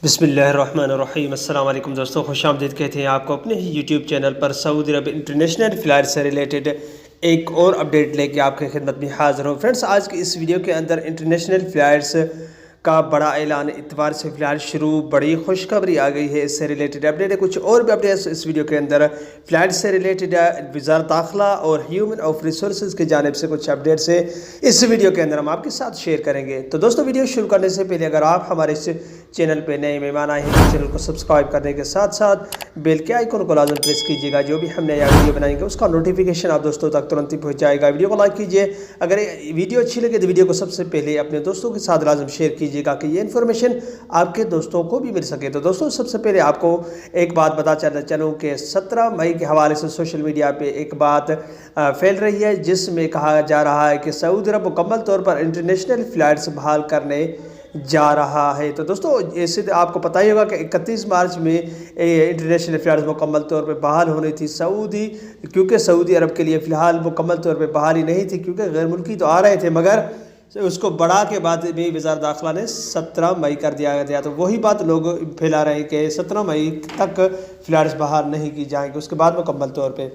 بسم اللہ الرحمن الرحیم۔ السلام علیکم دوستوں، خوش آمدید کہتے ہیں آپ کو اپنے ہی یوٹیوب چینل پر۔ سعودی عرب انٹرنیشنل فلائٹ سے ریلیٹڈ ایک اور اپڈیٹ لے کے آپ کی خدمت میں حاضر ہوں۔ فرینڈس، آج کی اس ویڈیو کے اندر انٹرنیشنل فلائٹس کا بڑا اعلان، اتوار سے فلائٹ شروع، بڑی خوشخبری آ گئی ہے، اس سے ریلیٹڈ اپڈیٹ ہے۔ کچھ اور بھی اپڈیٹس اس ویڈیو کے اندر فلائٹ سے ریلیٹڈ وزارت داخلہ اور ہیومن آف ریسورسز کی جانب سے کچھ اپڈیٹس ہیں، اس ویڈیو کے اندر ہم آپ کے ساتھ شیئر کریں گے۔ تو دوستوں، ویڈیو شروع کرنے سے پہلے اگر آپ ہمارے اس چینل پہ نئے مہمان آئے ہیں تو چینل کو سبسکرائب کرنے کے ساتھ ساتھ بیل کے آئیکن کو لازم پریس کیجیے گا۔ جو بھی ہم نیا ویڈیو بنائیں گے اس کا نوٹیفیکیشن آپ دوستوں تک ترنت ہی پہنچ جائے گا۔ ویڈیو کو لائک کیجیے، اگر ویڈیو اچھی لگے تو ویڈیو کو سب سے پہلے اپنے دوستوں کے ساتھ لازم شیئر کیجیے گا کہ یہ انفارمیشن آپ کے دوستوں کو بھی مل سکے۔ تو دوستوں، سب سے پہلے آپ کو ایک بات بتا چلوں کہ 17 مئی کے حوالے سے سوشل میڈیا پہ ایک بات پھیل رہی ہے، جس میں کہا جا رہا ہے کہ سعودی عرب مکمل طور پر انٹرنیشنل فلائٹس بحال کرنے جا رہا ہے۔ تو دوستوں، ایسے آپ کو پتہ ہی ہوگا کہ 31 مارچ میں انٹرنیشنل فلائٹس مکمل طور پہ بحال ہونی تھی کیونکہ سعودی عرب کے لیے فی الحال مکمل طور پہ بحالی نہیں تھی، کیونکہ غیر ملکی تو آ رہے تھے، مگر اس کو بڑھا کے بعد میں وزارت داخلہ نے 17 مئی کر دیا گیا۔ تو وہی بات لوگ پھیلا رہے ہیں کہ 17 مئی تک فلائٹس بحال نہیں کی جائیں گی، اس کے بعد مکمل طور پہ۔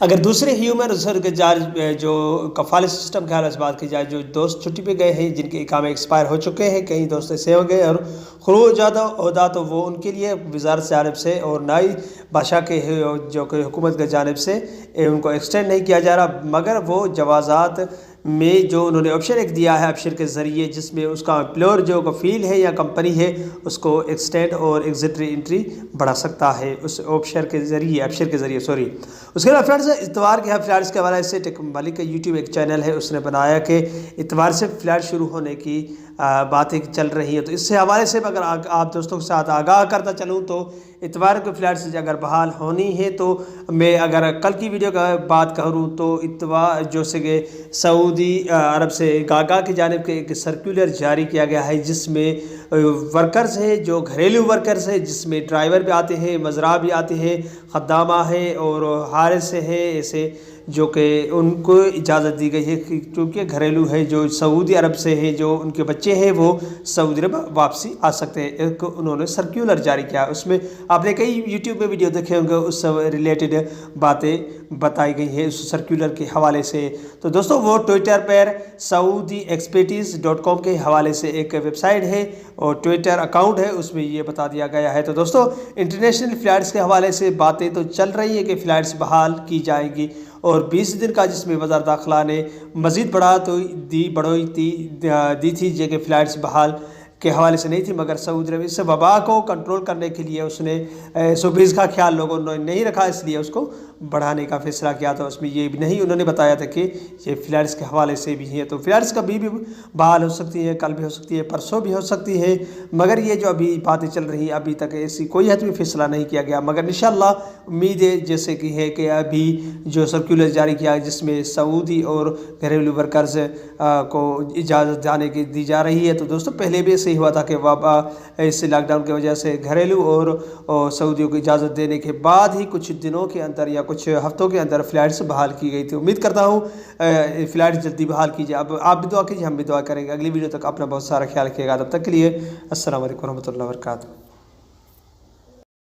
اگر دوسرے ہیومن ریسورسز جو کفالت سسٹم کے حوالے سے بات کی جائے، جو دوست چھٹی پہ گئے ہیں، جن کے اقامے ایکسپائر ہو چکے ہیں، کئی دوست ایسے ہو گئے اور خروج عہدہ، تو وہ ان کے لیے وزارت سے جانب سے اور نئی بادشاہ کے جو کہ حکومت کی جانب سے ان کو ایکسٹینڈ نہیں کیا جا رہا، مگر وہ جوازات میں جو انہوں نے آپشن ایک دیا ہے ابشر کے ذریعے، جس میں اس کا امپلور جو کفیل ہے یا کمپنی ہے اس کو ایکسٹینڈ اور ایگزٹ ری انٹری بڑھا سکتا ہے اس ابشر کے ذریعے اس کے بعد فرینڈز، اتوار کے فلائٹس کے حوالے سے ٹیک ملک کا یوٹیوب ایک چینل ہے، اس نے بنایا کہ اتوار سے فلائٹ شروع ہونے کی باتیں چل رہی ہیں۔ تو اس سے حوالے سے اگر آپ دوستوں کے ساتھ آگاہ کرتا چلوں تو اتوار کے فلائٹس اگر بحال ہونی ہے تو میں اگر کل کی ویڈیو کا بات کروں تو اتوار جو کہ سعودی عرب سے گاگا کی جانب کے ایک سرکولر جاری کیا گیا ہے، جس میں ورکرز ہیں، جو گھریلو ورکرز ہیں، جس میں ڈرائیور بھی آتے ہیں، مزرعہ بھی آتے ہیں، خدامہ ہیں اور حارس ہیں، ایسے جو کہ ان کو اجازت دی گئی ہے کیونکہ گھریلو ہے، جو سعودی عرب سے ہیں، جو ان کے بچے ہیں، وہ سعودی عرب واپسی آ سکتے ہیں۔ ایک انہوں نے سرکولر جاری کیا، اس میں آپ نے کئی یوٹیوب پہ ویڈیو دیکھے ہوں گے، اس سے ریلیٹڈ باتیں بتائی گئی ہیں اس سرکولر کے حوالے سے۔ تو دوستوں، وہ ٹویٹر پر saudiexpertise.com کے حوالے سے ایک ویب سائٹ ہے اور ٹویٹر اکاؤنٹ ہے، اس میں یہ بتا دیا گیا ہے۔ تو دوستوں، انٹرنیشنل فلائٹس کے حوالے سے باتیں تو چل رہی ہیں کہ فلائٹس بحال کی جائیں گی، اور 20 دن کا جس میں وزارت داخلہ نے مزید بڑھوئی دی تھی، جو کہ فلائٹس بحال کے حوالے سے نہیں تھی، مگر سعودی عرب اس وبا کو کنٹرول کرنے کے لیے اس نے 120 کا خیال لوگوں نے نہیں رکھا، اس لیے اس کو بڑھانے کا فیصلہ کیا تھا۔ اس میں یہ بھی نہیں انہوں نے بتایا تھا کہ یہ فلائٹس کے حوالے سے بھی ہیں، تو فلائٹس کبھی بھی بحال ہو سکتی ہیں، کل بھی ہو سکتی ہے، پرسوں بھی ہو سکتی ہے، مگر یہ جو ابھی باتیں چل رہی ہیں ابھی تک ایسی کوئی حتمی فیصلہ نہیں کیا گیا، مگر انشاءاللہ امید ہے جیسے کہ ہے کہ ابھی جو سرکولر جاری کیا ہے، جس میں سعودی اور گھریلو ورکرز کو اجازت دی جا رہی ہے۔ تو دوستوں، پہلے بھی ایسے ہی ہوا تھا کہ وبا اس لاک ڈاؤن کی وجہ سے گھریلو اور سعودیوں کو اجازت دینے کے بعد ہی کچھ دنوں کے اندر یا کچھ ہفتوں کے اندر فلائٹس بحال کی گئی تھی۔ امید کرتا ہوں فلائٹس جلدی بحال کیجیے۔ اب آپ بھی دعا کیجیے، ہم بھی دعا کریں گے۔ اگلی ویڈیو تک اپنا بہت سارا خیال رکھیے گا، تب تک کے لیے السلام علیکم ورحمۃ اللہ وبرکاتہ۔